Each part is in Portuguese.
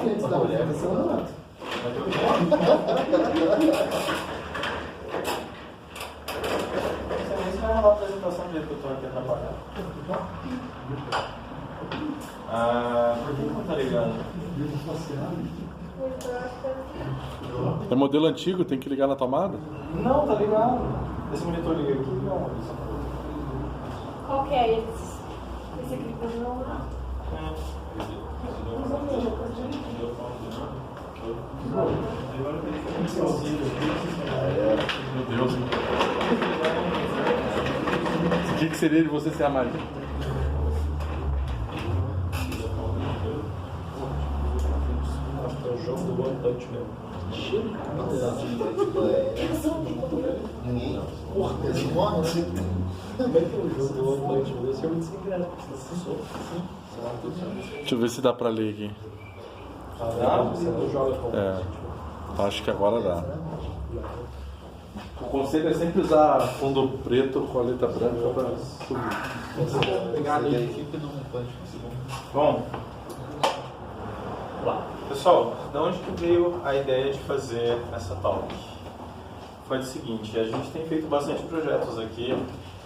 antes da mulher, vai ser um rato. Você vai rolar a apresentação do jeito que eu estou aqui atrapalhando. Por que não tá ligando? É modelo antigo, tem que ligar na tomada? Não, tá ligado. Esse monitor liga aqui, não. Qual que é esse? Esse aqui não. Meu Deus. O que seria de você ser a Maria? É o jogo do One Punch Man. Ninguém. Porra, eles morrem assim. Como é que é o jogo do One Punch Man? Isso é muito sem graça. Deixa eu ver se dá pra ler aqui. Você não joga com Acho que agora dá. O conselho é sempre usar fundo preto com a letra branca para subir. Pegar a equipe do Punch. Bom, pessoal, de onde que veio a ideia de fazer essa talk? Foi o seguinte, a gente tem feito bastante projetos aqui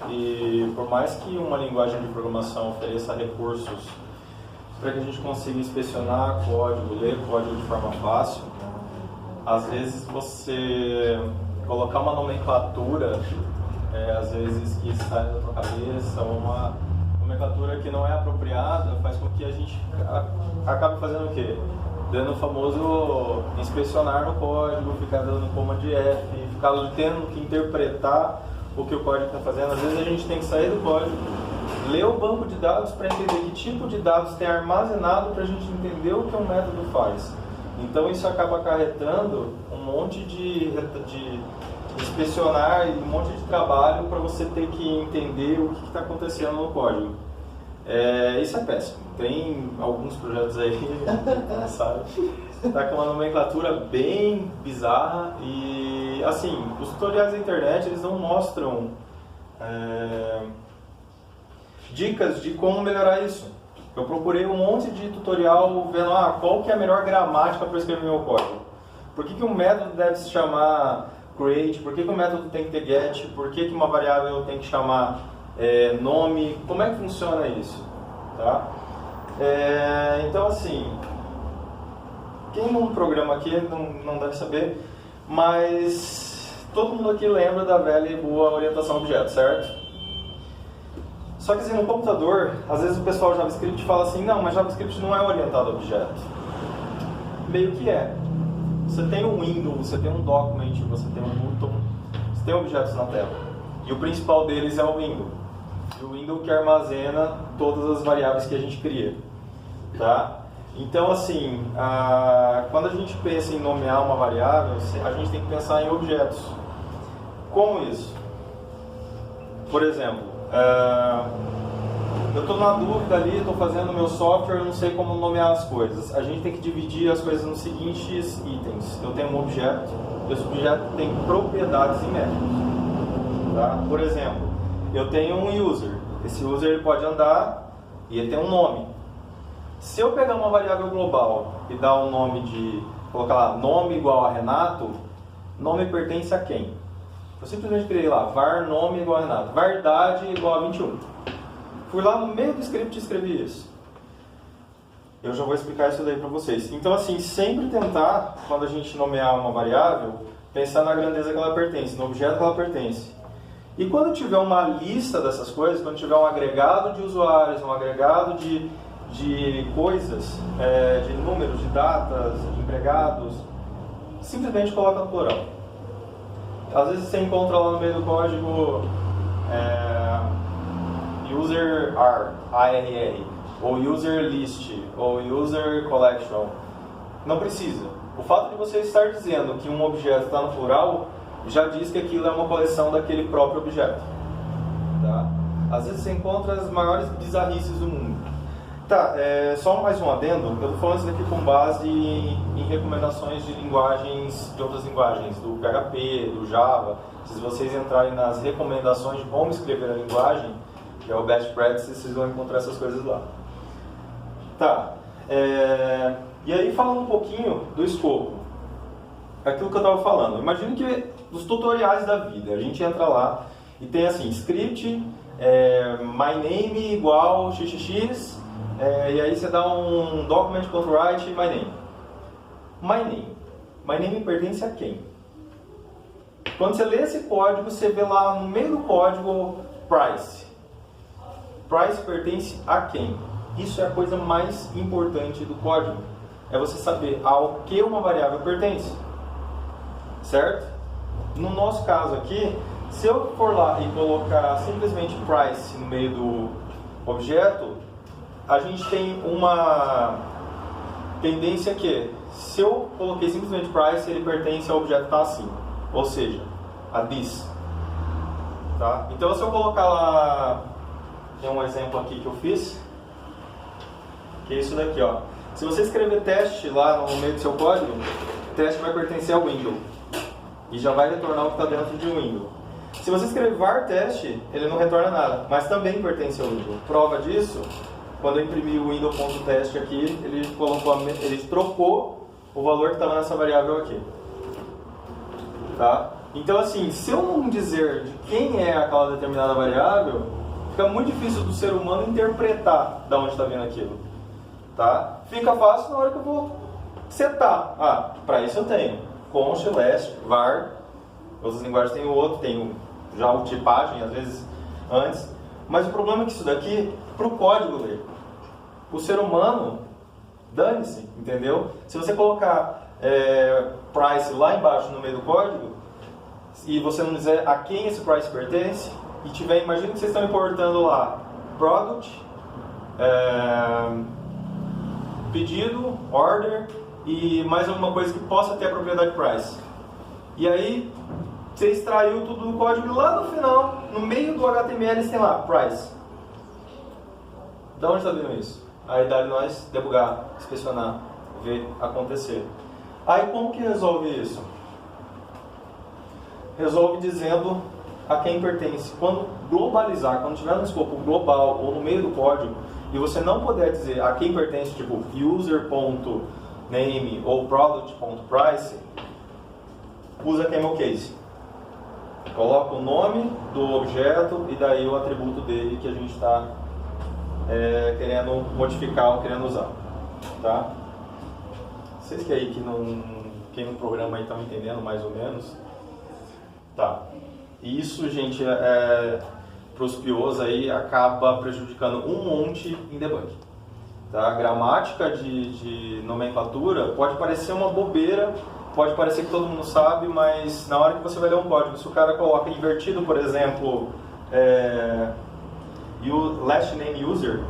e por mais que uma linguagem de programação ofereça recursos para que a gente consiga inspecionar código, ler código de forma fácil, às vezes você colocar uma nomenclatura, às vezes que sai da tua cabeça, uma nomenclatura que não é apropriada, faz com que a gente acabe fazendo o quê? Dando o famoso inspecionar no código, ficar dando command F, ficar tendo que interpretar o que o código está fazendo. Às vezes a gente tem que sair do código, ler o banco de dados para entender que tipo de dados tem armazenado para a gente entender o que um método faz. Então isso acaba acarretando um monte de inspecionar e um monte de trabalho para você ter que entender o que está acontecendo no código. Isso é péssimo. Tem alguns projetos aí, sabe? Está com uma nomenclatura bem bizarra e, assim, os tutoriais da internet, eles não mostram dicas de como melhorar isso. Eu procurei um monte de tutorial vendo qual que é a melhor gramática para escrever meu código. Por que um método deve se chamar create? Por que um método tem que ter get? Por que uma variável tem que chamar nome? Como é que funciona isso? Tá? Então, assim, quem não programa aqui não deve saber, mas todo mundo aqui lembra da velha e boa orientação a objeto, certo? Só que assim, no computador, às vezes o pessoal JavaScript fala assim, não, mas JavaScript não é orientado a objeto. Meio que é. Você tem um window, você tem um document, você tem um button, você tem objetos na tela. E o principal deles é o window. E o window que armazena todas as variáveis que a gente cria. Tá? Então, assim, quando a gente pensa em nomear uma variável, a gente tem que pensar em objetos. Como isso? Por exemplo, eu estou na dúvida ali, estou fazendo o meu software, eu não sei como nomear as coisas. A gente tem que dividir as coisas nos seguintes itens. Eu tenho um objeto, e esse objeto tem propriedades e métodos. Tá? Por exemplo, eu tenho um user. Esse user ele pode andar e ele tem um nome. Se eu pegar uma variável global e dar um nome colocar lá, nome igual a Renato, nome pertence a quem? Eu simplesmente criei lá, var nome igual a Renato, var idade igual a 21. Fui lá no meio do script e escrevi isso. Eu já vou explicar isso daí para vocês. Então, assim, sempre tentar, quando a gente nomear uma variável, pensar na grandeza que ela pertence, no objeto que ela pertence. E quando tiver uma lista dessas coisas, quando tiver um agregado de usuários, um agregado de coisas, de números, de datas, de empregados, simplesmente coloca no plural. Às vezes você encontra lá no meio do código user ARR, ou user list, ou user collection. Não precisa. O fato de você estar dizendo que um objeto está no plural, já diz que aquilo é uma coleção daquele próprio objeto. Tá? Às vezes você encontra as maiores bizarrices do mundo. Tá, só mais um adendo. Eu estou falando isso daqui com base em recomendações de linguagens, de outras linguagens, do PHP, do Java. Se vocês entrarem nas recomendações de como escrever a linguagem, que é o Best Practices, vocês vão encontrar essas coisas lá. Tá, E aí, falando um pouquinho do escopo, aquilo que eu estava falando. Imagine que os tutoriais da vida, a gente entra lá e tem assim, script, my name igual xxx, e aí você dá um document.write my name. My name. My name pertence a quem? Quando você lê esse código, você vê lá no meio do código price. Price pertence a quem? Isso é a coisa mais importante do código. É você saber ao que uma variável pertence. Certo? No nosso caso aqui, se eu for lá e colocar simplesmente price no meio do objeto, a gente tem uma tendência que, se eu coloquei simplesmente price, ele pertence ao objeto que está assim, ou seja, a this. Tá? Então, se eu colocar lá, tem um exemplo aqui que eu fiz, que é isso daqui, ó. Se você escrever teste lá no meio do seu código, o teste vai pertencer ao window e já vai retornar o que está dentro de um window. Se você escrever var teste, ele não retorna nada, mas também pertence ao window. Prova disso, quando eu imprimi o window.test aqui, ele trocou o valor que estava nessa variável aqui. Tá? Então, assim, se eu não dizer de quem é aquela determinada variável, fica muito difícil do ser humano interpretar de onde está vindo aquilo. Tá? Fica fácil na hora que eu vou setar. Ah, para isso eu tenho const, last, var. Outras linguagens tem o outro, tem já o tipagem, às vezes antes. Mas o problema é que isso daqui, para o código ler. O ser humano, dane-se, entendeu? Se você colocar price lá embaixo no meio do código, e você não dizer a quem esse price pertence, e tiver, imagina que vocês estão importando lá product, pedido, order e mais alguma coisa que possa ter a propriedade price. E aí você extraiu tudo do código e lá no final, no meio do HTML, você tem lá price. Da onde está vindo isso? Aí dá nós debugar, inspecionar, ver acontecer. Aí como que resolve isso? Resolve dizendo a quem pertence. Quando globalizar, quando tiver no escopo global ou no meio do código, e você não puder dizer a quem pertence, tipo user.name ou product.price, usa camel case. Coloca o nome do objeto e daí o atributo dele que a gente está querendo modificar ou querendo usar. Tá? Vocês que aí quem no programa aí estão entendendo mais ou menos. Tá. E isso, gente, para os POs aí acaba prejudicando um monte em debug. Tá? A gramática de nomenclatura pode parecer uma bobeira, pode parecer que todo mundo sabe, mas na hora que você vai ler um código, se o cara coloca invertido, por exemplo, last name user,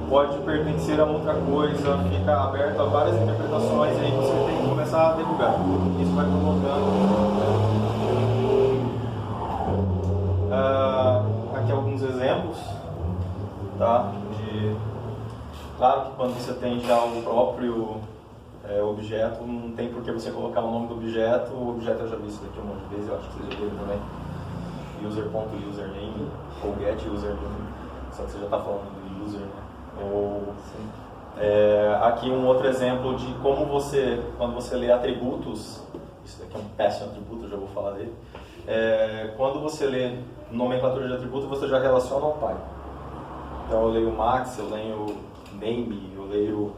pode pertencer a outra coisa, fica aberto a várias interpretações e aí você tem que começar a debugar. Isso vai provocando. Aqui alguns exemplos, tá? Claro que quando você tem já o próprio objeto, não tem por que você colocar o nome do objeto. O objeto eu já vi isso daqui um monte de vezes, eu acho que vocês já viram também. User.username ou getUsername, só que você já está falando do user, né? Aqui um outro exemplo de como quando você lê atributos, isso daqui é um péssimo atributo, eu já vou falar dele. Quando você lê nomenclatura de atributo, você já relaciona ao pai. Então eu leio max, eu leio name, eu leio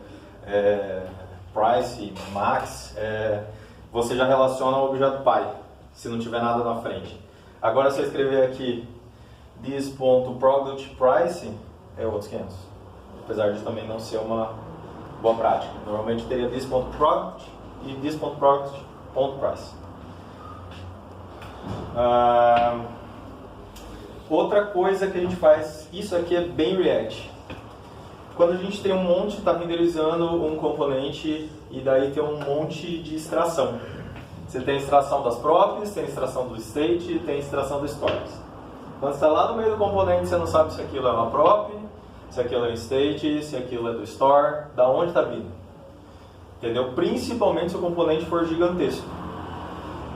price, max, você já relaciona ao objeto pai, se não tiver nada na frente. Agora se eu escrever aqui this.productPrice, é outros 500. Apesar de também não ser uma boa prática. Normalmente teria this.product e this.product.price. Outra coisa que a gente faz, isso aqui é bem React. Quando a gente tem um monte, está renderizando um componente e daí tem um monte de extração. Você tem a extração das props, tem a extração do state, tem a extração do stores. Quando você está lá no meio do componente, você não sabe se aquilo é uma prop, se aquilo é um state, se aquilo é do store, da onde está vindo. Entendeu? Principalmente se o componente for gigantesco.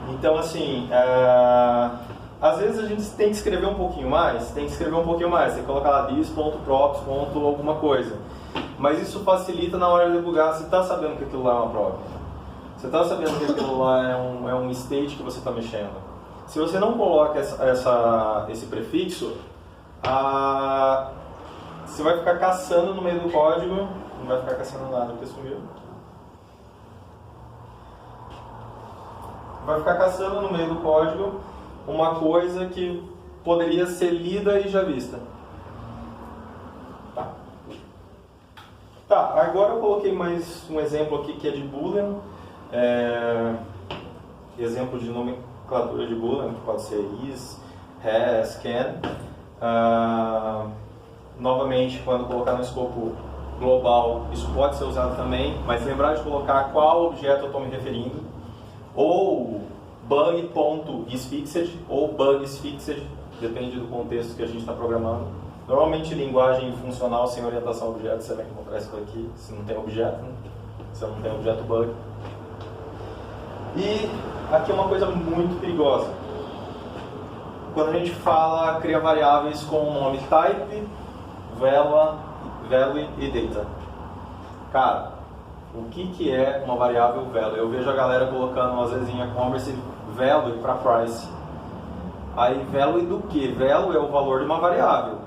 Então, assim, às vezes a gente tem que escrever um pouquinho mais, tem que colocar lá this.props. alguma coisa. Mas isso facilita na hora de debugar. Você está sabendo que aquilo lá é uma prova. Você está sabendo que aquilo lá é um state que você está mexendo. Se você não coloca esse prefixo, você vai ficar caçando no meio do código, não vai ficar caçando nada porque sumiu. Vai ficar caçando no meio do código uma coisa que poderia ser lida e já vista. Tá, agora eu coloquei mais um exemplo aqui que é de Boolean. Exemplo de nomenclatura de Boolean, que pode ser is, has, can. Novamente, quando colocar no escopo global, isso pode ser usado também, mas lembrar de colocar a qual objeto eu estou me referindo. Ou bug.isFixed ou bugsFixed, depende do contexto que a gente está programando. Normalmente, linguagem funcional sem orientação a objeto, você vai encontrar isso aqui, se não tem objeto, né? Se não tem objeto bug. E aqui é uma coisa muito perigosa. Quando a gente fala, cria variáveis com o nome type, value e data. Cara, o que é uma variável value? Eu vejo a galera colocando às vezes em e-commerce value para price. Aí value do que? Value é o valor de uma variável.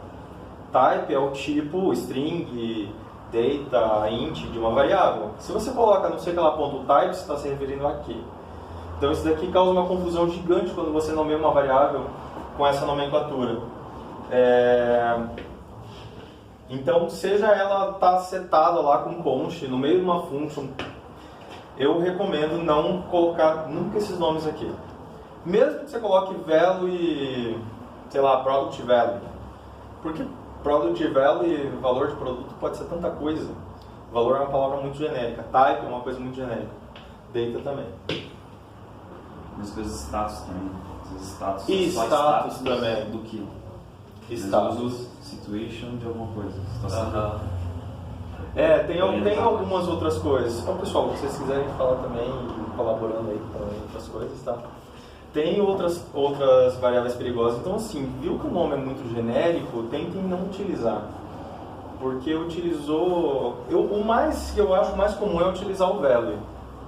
Type é o tipo, string, data, int de uma variável. Se você coloca não sei que lá ponto type, você está se referindo aqui. Então isso daqui causa uma confusão gigante quando você nomeia uma variável com essa nomenclatura. Então, seja ela tá setada lá com const no meio de uma function, eu recomendo não colocar nunca esses nomes aqui. Mesmo que você coloque value e, sei lá, product value. Porque product value e valor de produto pode ser tanta coisa. Valor é uma palavra muito genérica. Type é uma coisa muito genérica. Data também. As coisas status também. Status, E só status também. Do que? Status. Situation de alguma coisa. Situação. Tem algumas outras coisas. Então, pessoal, se vocês quiserem falar também, colaborando aí com outras coisas, tá? Tem outras variáveis perigosas. Então, assim, viu que o nome é muito genérico, tentem não utilizar. Porque o mais que eu acho mais comum é utilizar o value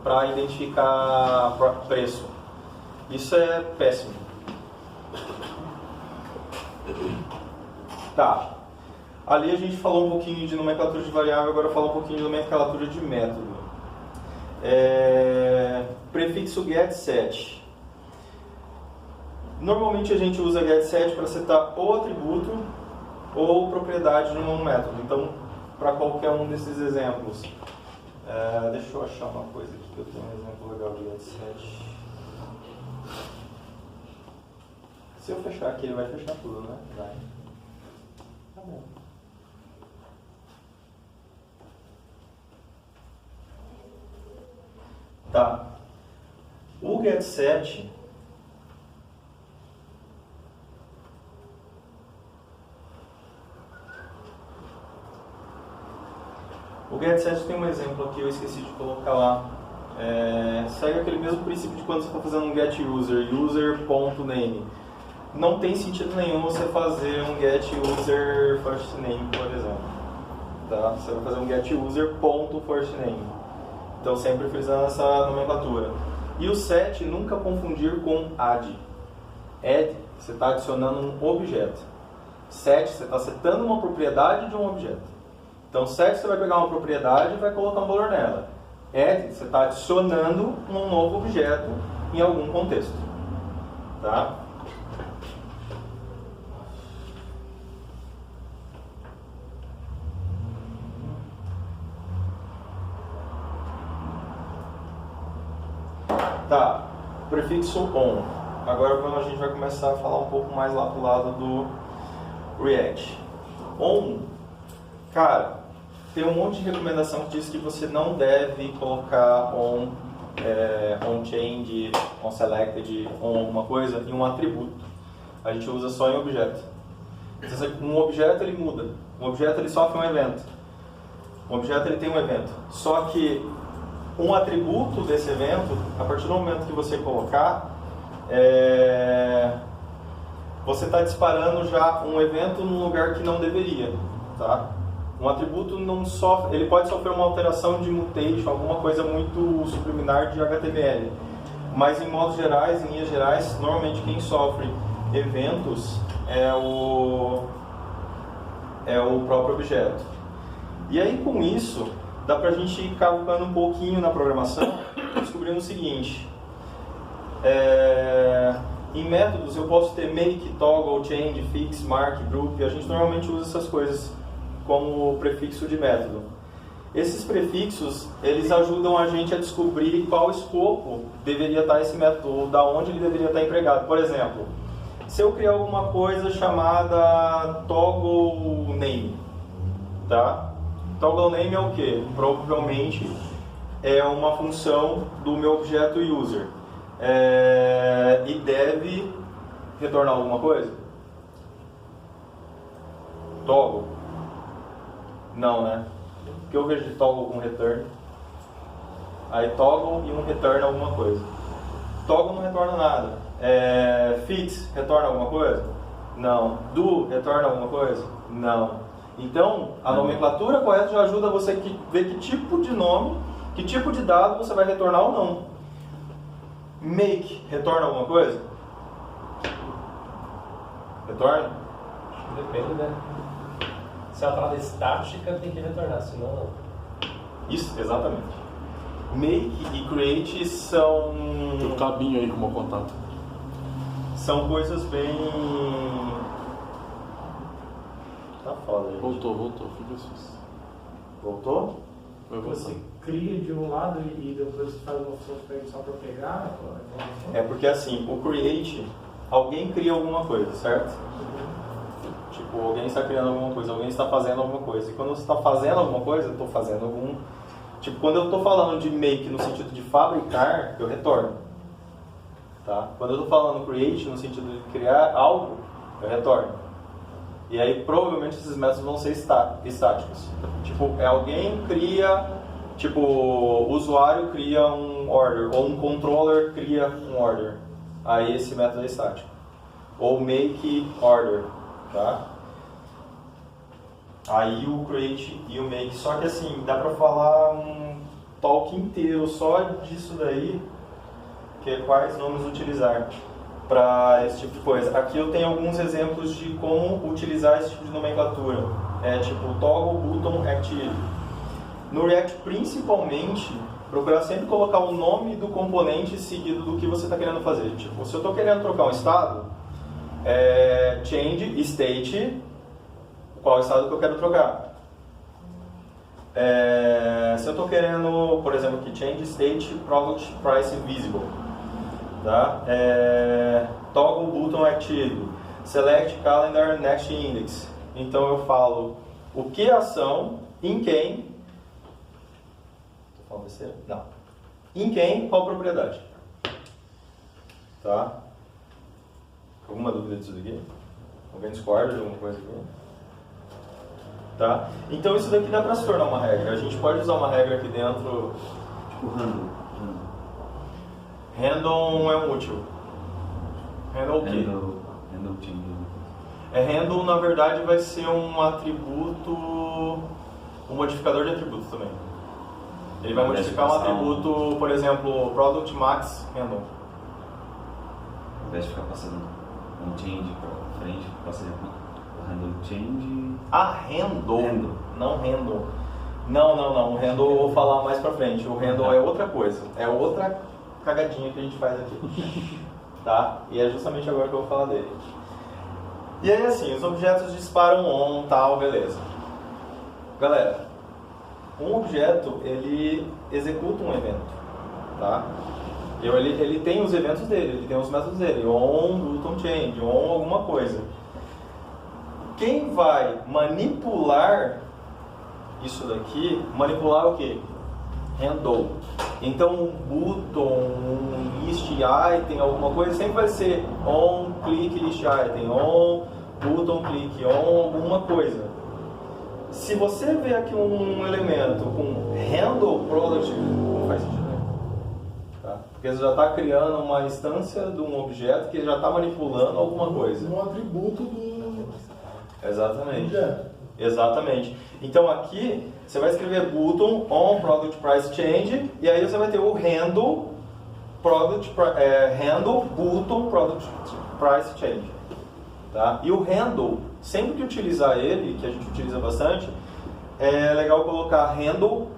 para identificar preço. Isso é péssimo. Tá. Ali a gente falou um pouquinho de nomenclatura de variável, agora eu falo um pouquinho de nomenclatura de método. Prefixo getSet. Normalmente a gente usa getSet para setar ou atributo ou propriedade de um método. Então, para qualquer um desses exemplos. Deixa eu achar uma coisa aqui que eu tenho um exemplo legal de getSet. Se eu fechar aqui, ele vai fechar tudo, né? Vai. Tá bom. Tá. O getSet tem um exemplo aqui, eu esqueci de colocar lá. Segue aquele mesmo princípio de quando você está fazendo um getUser, user.name. Não tem sentido nenhum você fazer um getUser_firstName, por exemplo. Tá? Você vai fazer um getUser.firstName. Então sempre frisando essa nomenclatura. E o set nunca confundir com add. Add, você está adicionando um objeto. Set, você está setando uma propriedade de um objeto. Então set, você vai pegar uma propriedade e vai colocar um valor nela. Add, você está adicionando um novo objeto em algum contexto. Tá? Tá, prefixo on. Agora a gente vai começar a falar um pouco mais lá pro lado do React. On, cara, tem um monte de recomendação que diz que você não deve colocar on change, on selected, on alguma coisa em um atributo. A gente usa só em objeto. Um objeto ele muda, um objeto ele sofre um evento. Um objeto ele tem um evento. Só que um atributo desse evento, a partir do momento que você colocar, você está disparando já um evento num lugar que não deveria, tá? Um atributo não sofre, ele pode sofrer uma alteração de mutation, alguma coisa muito subliminar de HTML. Mas em modos gerais, em linhas gerais, normalmente quem sofre eventos é o próprio objeto. E aí com isso, dá pra gente ir cavucando um pouquinho na programação, descobrindo o seguinte. Em métodos eu posso ter make, toggle, change, fix, mark, group, e a gente normalmente usa essas coisas como prefixo de método. Esses prefixos, eles ajudam a gente a descobrir qual escopo deveria estar esse método, ou da onde ele deveria estar empregado. Por exemplo, se eu criar alguma coisa chamada toggle name, tá? Toggle name é o que? Provavelmente é uma função do meu objeto user. E deve retornar alguma coisa? Toggle? Não, né? O que eu vejo de toggle com return? Aí toggle e um return alguma coisa. Toggle não retorna nada. Fix retorna alguma coisa? Não. Do retorna alguma coisa? Não. Então, a nomenclatura correta já ajuda você a ver que tipo de nome, que tipo de dado você vai retornar ou não. Make retorna alguma coisa? Retorna? Depende, né? Se é uma parada estática, tem que retornar, senão não. Isso, exatamente. Make e create são... Tem um cabinho aí como contato. São coisas bem... Tá foda, gente. Voltou, fica assim. Voltou? Vai voltar. Você cria de um lado e depois faz uma função diferente só para pegar a informação? É porque assim, o create, alguém cria alguma coisa, certo? Tipo, alguém está criando alguma coisa, alguém está fazendo alguma coisa. E quando você está fazendo alguma coisa, eu estou fazendo algum... Tipo, quando eu estou falando de make no sentido de fabricar, eu retorno. Tá? Quando eu estou falando create no sentido de criar algo, eu retorno. E aí, provavelmente, esses métodos vão ser estáticos. Tipo, alguém cria... Tipo, o usuário cria um order, ou um controller cria um order. Aí esse método é estático. Ou make order, tá? Aí o create e o make. Só que assim, dá pra falar um talk inteiro só disso daí, que é quais nomes utilizar para esse tipo de coisa. Aqui eu tenho alguns exemplos de como utilizar esse tipo de nomenclatura. Tipo toggle, button, active. No React, principalmente, procurar sempre colocar o nome do componente seguido do que você está querendo fazer. Tipo, se eu estou querendo trocar um estado, change state, qual estado que eu quero trocar. Se eu estou querendo, por exemplo, aqui, change state product price visible. Tá? Toggle button active, select calendar next index. Então eu falo o que é ação, em quem. Estou falando besteira? Não. Em quem, qual propriedade? Tá? Alguma dúvida disso daqui? Alguém discorda de alguma coisa aqui? Tá? Então isso daqui dá para se tornar uma regra. A gente pode usar uma regra aqui dentro. Tipo handle. Handle é um útil. Handle o quê? Handle change. Handle, na verdade, vai ser um atributo, um modificador de atributo também. Ele vai modificar um atributo, por exemplo, product max handle. Ao invés de ficar passando um change para frente, passa o handle change. Handle. Não handle. Não. O handle eu vou falar mais pra frente. O handle é outra coisa. É outra cagadinha que a gente faz aqui. Tá? E é justamente agora que eu vou falar dele. E aí assim, os objetos disparam on, tal, beleza. Galera, um objeto, ele executa um evento, tá? Ele tem os eventos dele, ele tem os métodos dele, on, button, change, on alguma coisa. Quem vai manipular isso daqui, manipular o quê? Handle. Então, um button, um list item, alguma coisa, sempre vai ser on, click, list item, on, button, click, on, alguma coisa. Se você vê aqui um elemento com handle product, não faz sentido nenhum. Tá? Porque você já está criando uma instância de um objeto que já está manipulando alguma coisa. Um atributo do Exatamente. objeto. Exatamente. Então aqui você vai escrever button on product price change e aí você vai ter o handle handle button product price change, tá? E o handle, sempre que utilizar ele, que a gente utiliza bastante, é legal colocar handle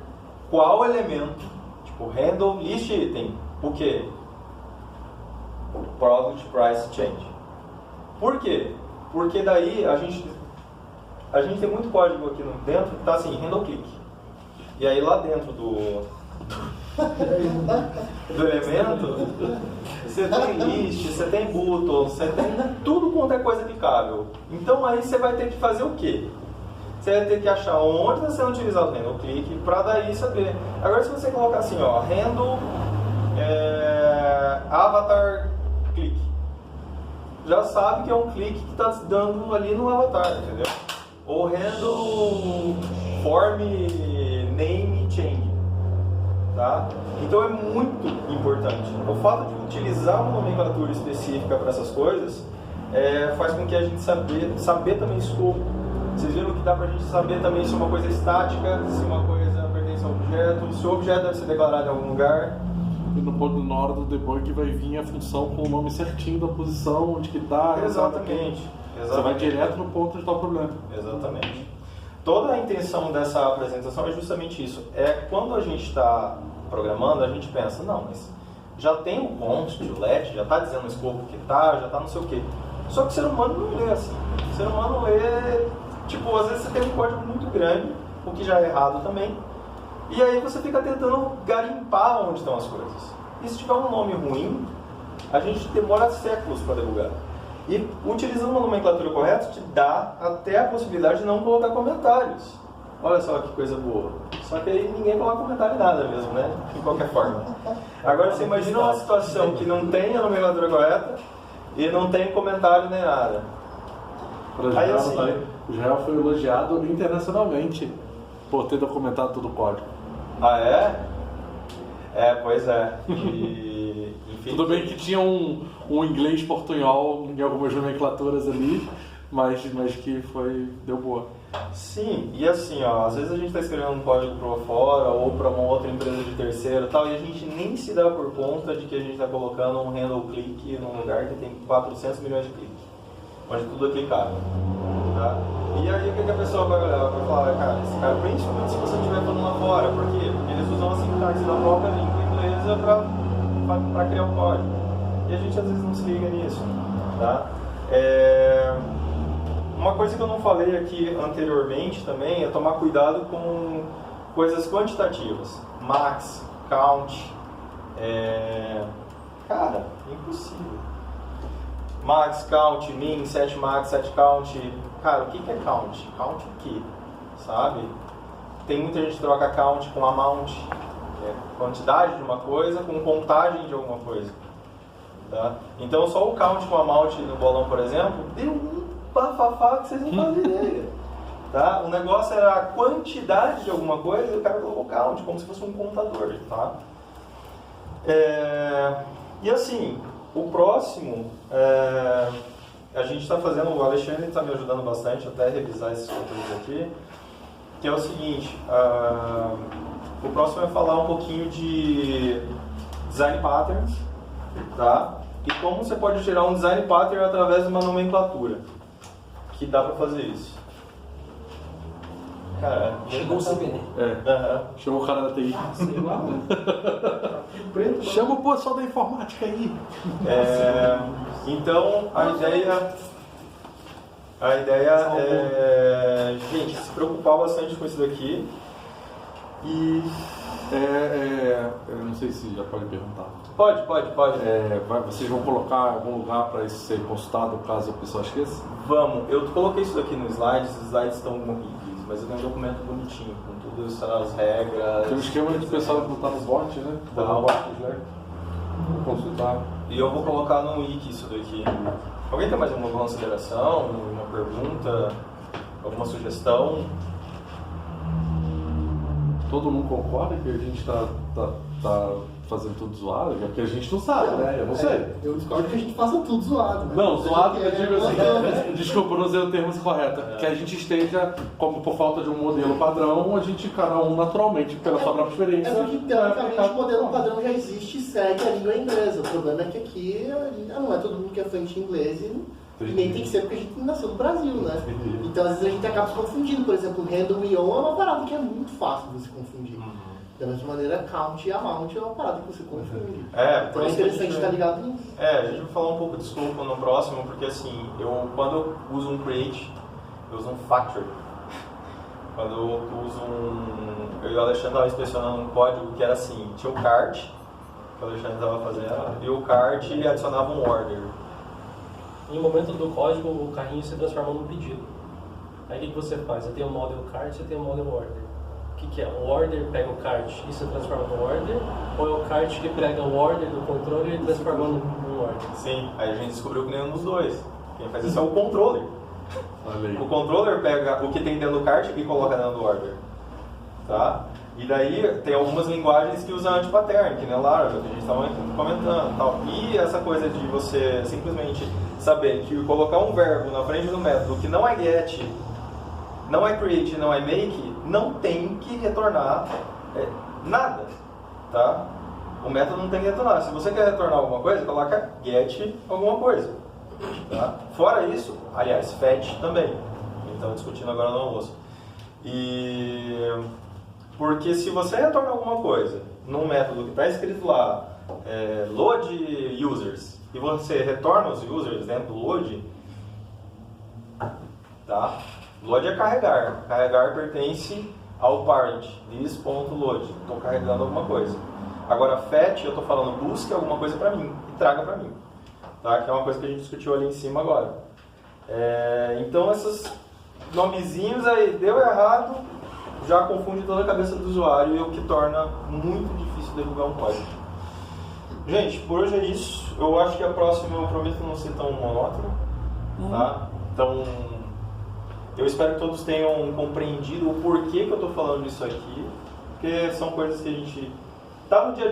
qual elemento, tipo handle list item, o que? Product price change. Por quê? Porque daí a gente tem muito código aqui dentro que está assim, handle click. E aí lá dentro do elemento, você tem list, você tem button, você tem tudo quanto é coisa clicável. Então aí você vai ter que fazer o quê? Você vai ter que achar onde está sendo utilizado o handle click para daí saber. Agora se você colocar assim, ó, handle avatar click, já sabe que é um clique que está dando ali no avatar, entendeu? Ou handle form name change, tá? Então é muito importante. O fato de utilizar uma nomenclatura específica para essas coisas faz com que a gente saber também escopo. Vocês viram que dá para a gente saber também se uma coisa é estática, se uma coisa pertence a um objeto, se o objeto deve ser declarado em algum lugar. E na hora do debug vai vir a função com o nome certinho da posição, onde que está. Exatamente. Você vai direto no ponto onde está o problema. Exatamente. Toda a intenção dessa apresentação é justamente isso. É quando a gente está programando, a gente pensa, não, mas já tem o const, o let, já está dizendo o escopo que está, já está não sei o quê. Só que o ser humano não lê assim. O ser humano lê, tipo, às vezes você tem um código muito grande, o que já é errado também, e aí você fica tentando garimpar onde estão as coisas. E se tiver um nome ruim, a gente demora séculos para debugar. E utilizando uma nomenclatura correta te dá até a possibilidade de não colocar comentários. Olha só que coisa boa. Só que aí ninguém coloca comentário em nada mesmo, né? De qualquer forma. Agora você imagina uma situação que não tem a nomenclatura correta e não tem comentário nem nada. Aí, assim, o Israel foi elogiado internacionalmente por ter documentado todo o código. Ah, é? Pois é. Tudo bem que tinha um inglês portunhol em algumas nomenclaturas ali, mas que deu boa. Sim, e assim, ó, às vezes a gente está escrevendo um código para fora ou para uma outra empresa de terceiro e tal, e a gente nem se dá por conta de que a gente está colocando um handle click num lugar que tem 400 milhões de cliques, onde tudo é clicável, tá? E aí o que a pessoa vai olhar? Vai falar, cara, esse cara, principalmente se você estiver falando lá fora, por quê? Porque eles usam a sintaxe da própria língua inglesa para criar o código. E a gente às vezes não se liga nisso, tá? Uma coisa que eu não falei aqui anteriormente também é tomar cuidado com coisas quantitativas. Max, count, cara, é impossível. Max, count, min, set max, set count. Cara, o que é count? Count o quê? Sabe? Tem muita gente que troca count com amount, que é quantidade de uma coisa com contagem de alguma coisa. Tá? Então só o count com amount no bolão, por exemplo, deu um bafafá que vocês não fazem ideia. Tá? O negócio era a quantidade de alguma coisa e o cara colocou count, como se fosse um contador. Tá? E assim, o próximo, a gente está fazendo, o Alexandre está me ajudando bastante até revisar esses conteúdos aqui, que é o seguinte, o próximo é falar um pouquinho de design patterns, tá? E como você pode gerar um design pattern através de uma nomenclatura, que dá para fazer isso. Cara, chegou o CBD. Chegou o cara da TI. Sei lá, mano. Chama o pessoal da informática aí. Então, a ideia é, gente, se preocupar bastante com isso daqui. E... eu não sei se já pode perguntar. Pode. Vocês vão colocar em algum lugar para isso ser consultado caso a pessoa esqueça? Vamos, eu coloquei isso aqui no slide, os slides estão horríveis, mas eu tenho um documento bonitinho, com todas as regras. Tem um esquema de pessoal botar no bot, né? Tá. Botar no bot do Slack. Consultar. E eu vou colocar no wiki isso daqui. Alguém tem mais alguma consideração, uma pergunta, alguma sugestão? todo mundo concorda que a gente tá fazendo tudo zoado? É porque a gente não sabe, né? Eu não sei. Eu discordo que a gente faça tudo zoado, né? Não, zoado que eu digo assim, desculpa, não usei o termo correto, que a gente esteja, como por falta de um modelo padrão, a gente, cada um naturalmente, pela sua própria experiência. É porque, teoricamente, o modelo padrão já existe e segue a língua inglesa. O problema é que aqui não é todo mundo que é fluente em inglês e nem tem que ser porque a gente nasceu no Brasil, né? Então, às vezes, a gente acaba se confundindo. Por exemplo, handle e on é uma parada que é muito fácil de se confundir. Da mesma maneira, count e amount é uma parada que você confunde. Por Então é isso que interessante estar ligado nisso. a gente vai falar um pouco de escopo no próximo, porque assim, quando eu uso um create, eu uso um factory. Quando eu uso eu e o Alexandre estavam inspecionando um código que era assim, tinha o cart, que o Alexandre estava fazendo, e o cart adicionava um order. Em um momento do código, o carrinho se transforma num pedido. Aí o que você faz? Você tem o model cart, você tem o model order. O que é? O order pega o cart e se transforma no order? Ou é o cart que pega o order do controller e transforma num order? Sim, aí a gente descobriu que nenhum dos dois. Quem faz isso é o controller. Olha aí. O controller pega o que tem dentro do cart e coloca dentro do order. Tá? E daí tem algumas linguagens que usam anti-pattern, que nem o Laravel, que a gente estava comentando. Tal. E essa coisa de você simplesmente saber que colocar um verbo na frente do método que não é get, não é create, não é make, não tem que retornar nada. Tá? O método não tem que retornar. Se você quer retornar alguma coisa, coloca get alguma coisa. Tá? Fora isso, aliás, fetch também. Então, discutindo agora no almoço. Porque se você retorna alguma coisa num método que está escrito lá, load users, e você retorna os users dentro do load, tá? Load é carregar. Carregar pertence ao parent, this.load. Estou carregando alguma coisa. Agora, fetch, eu estou falando busque alguma coisa para mim e traga para mim. Tá? Que é uma coisa que a gente discutiu ali em cima agora. Então, esses nomezinhos aí, deu errado, já confunde toda a cabeça do usuário e o que torna muito difícil derrubar um código. Gente, por hoje é isso. Eu acho que a próxima eu prometo não ser tão monótono. Tá? Então, eu espero que todos tenham compreendido o porquê que eu estou falando disso aqui. Porque são coisas que a gente tá no dia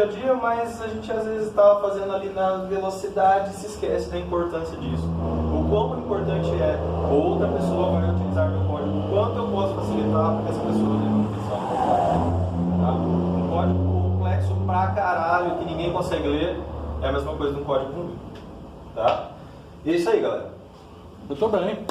a dia, mas a gente às vezes está fazendo ali na velocidade e se esquece da importância disso. O quão importante é outra pessoa vai utilizar meu código, o quanto eu posso facilitar para que essa pessoa tenha manutenção no meu código. Tá? Um código complexo pra caralho que ninguém consegue ler é a mesma coisa de um código ruim. Tá? E é isso aí, galera. Eu tô bem.